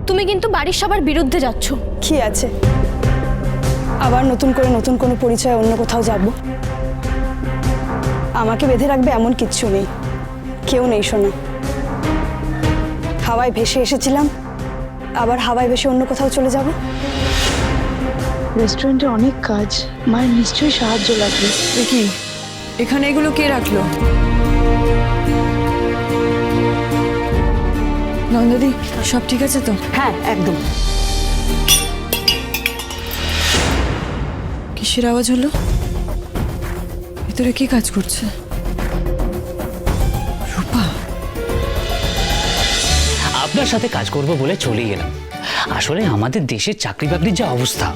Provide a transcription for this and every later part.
তুমি কিন্তু বাড়ির সবার বিরুদ্ধে যাচ্ছ। কি আছে, আবার নতুন করে নতুন কোনো পরিচয় অন্য কোথাও যাব? আমাকে বেঁধে রাখবে এমন কিচ্ছু নেই, কেউ নেই শোনা। হাওয়ায় ভেসে এসেছিলাম, আবার হাওয়ায় ভেসে অন্য কোথাও চলে যাব? রেস্টুরেন্টে অনেক কাজ, মায়ের নিশ্চয়ই সাহায্য লাগবে। কি এখানে এগুলো কে রাখলো? নন্দিনী, সব ঠিক আছে তো? হ্যাঁ একদম। কিসের আওয়াজ হলো? ভিতরে কি কাজ করছে? রূপা, আপনার সাথে কাজ করব বলে চলে গেলাম। আসলে আমাদের দেশের চাকরি বাকরির যা অবস্থা,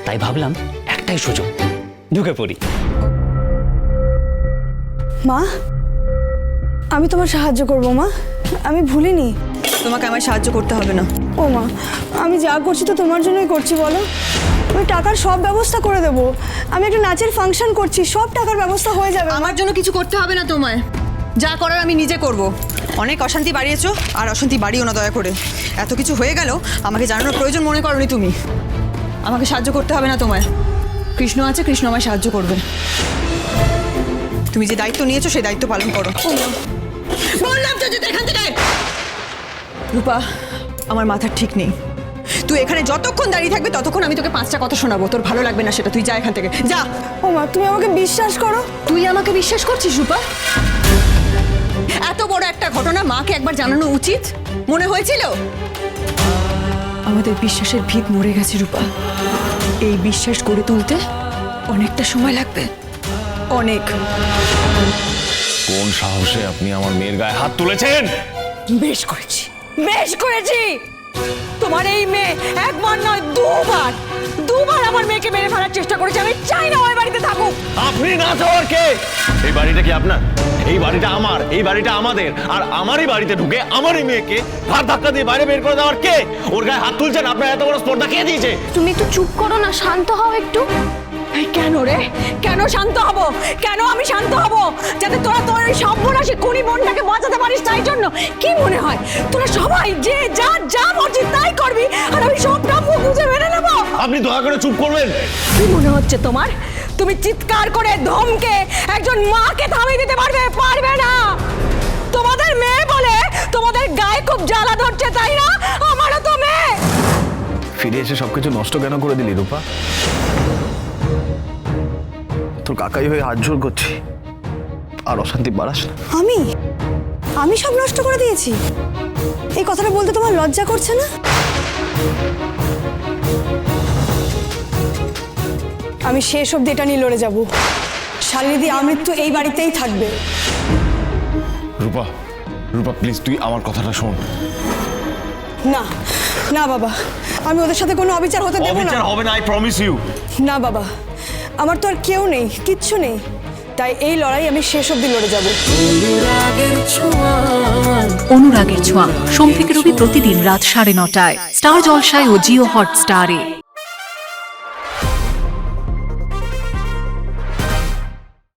তাই ভাবলাম একটাই সুযোগ, ঢুকে পড়ি। মা, আমি তোমার সাহায্য করব মা, আমি ভুলিনি। তোমাকে আমায় সাহায্য করতে হবে না। ও মা, আমি যা করছি তো তোমার জন্যই করছি বলো। আমি টাকার সব ব্যবস্থা করে দেব। আমি একটা নাচের ফাংশন করছি, সব টাকার ব্যবস্থা হয়ে যাবে। আমার জন্য কিছু করতে হবে না তোমায়, যা করার আমি নিজে করব। অনেক অশান্তি বাড়িয়েছো, আর অশান্তি বাড়িও না দয়া করে। এত কিছু হয়ে গেল, আমাকে জানানোর প্রয়োজন মনে করনি তুমি। আমাকে সাহায্য করতে হবে না তোমায়, কৃষ্ণ আছে, কৃষ্ণ আমায় সাহায্য করবে। তুমি যে দায়িত্ব নিয়েছো সেই দায়িত্ব পালন করো। বললাম তো যেতে এখান থেকে। রূপা, আমার মাথার ঠিক নেই। তুই এখানে যতক্ষণ দাঁড়িয়ে থাকবে ততক্ষণ আমি তোকে 5টা কথা শোনাবো। তোর ভালো লাগবে না সেটা, তুই যা এখান থেকে, যা। ও মা, তুমি আমাকে বিশ্বাস করো। তুই আমাকে বিশ্বাস করছিস রূপা? এত বড় একটা ঘটনা মাকে একবার জানানো উচিত মনে হয়েছিল? আমাদের বিশ্বাসের ভিত মরে গেছে রূপা। এই বিশ্বাস গড়ে তুলতে অনেকটা সময় লাগবে, অনেক। কোন সাহসে আপনি আমার মেয়ের গায়ে হাত তুলেছেন? বেশ করেছি, বেশ করেছি। তোমার এই মেয়ে একবার নয় দুবার আমার মেয়েকে মেরে ফেলার চেষ্টা করেছে। আমি চাই না ওই বাড়িতে থাকুক। আপনি না চাওয়ার কে? এই বাড়িটা কি আপনার? এই বাড়িটা আমার, এই বাড়িটা আমাদের। আর আমারই বাড়িতে ঢুকে আমারই মেয়েকে ঘাড় ধাক্কা দিয়ে বাইরে বের করে দেওয়ার কে? ওর গায়ে হাত তুলছেন, আপনার এত বড় স্পর্ধা কে দিয়েছে? তুমি একটু চুপ করো না, শান্ত হও একটু। এই কেন রে? কেন শান্ত হব? কেন আমি শান্ত হব? যাতে তোরা তোর ওই সর্বনাশী খুনি বোনটাকে বাঁচাতে পারিস, তাই জন্য? কি মনে হয় তোরা সবাই যে যা মর্জি তাই করবি, আর আমি সবটা মুখ বুঝে মেনে নেব? আপনি দয়া করে চুপ করবেন। কি মনে হচ্ছে তোমার? তুমি চিৎকার করে ধমকে একজন মাকে থামিয়ে দিতে পারবে না? তোমাদের মেয়ে বলে তোমাদের গায়ে খুব জ্বালা ধরছে, তাই না? আমারও তো মেয়ে। ফিরে এসে সবকিছু নষ্ট কেন করে দিলি রূপা? তোর কাকাই হয়ে হাত জোর করছি, আর অশান্তি বাড়াস না। আমি সব নষ্ট করে দিয়েছি? এই কথাটা বলতে তোমার লজ্জা করছে না? আমি শেষ অব্দি এটা নিয়ে লড়ে যাব। শালিনী আমৃত্যু এই বাড়িতেই থাকবে। রূপা, রূপা প্লিজ তুই আমার কথাটা শোন। না না বাবা, আমি ওদের সাথে কোনো অবিচার হতে দেব না। অবিচার হবে না, আই প্রমিস ইউ। না বাবা, আমার তো আর কেউ নেই, কিচ্ছু নেই, তাই এই লড়াই আমি শেষ অব্দি লড়ে যাব। অনুরাগের ছোঁয়া সোম থেকে রবি প্রতিদিন রাত 9:30টায় স্টার জলসায় ও জিও হটস্টারে।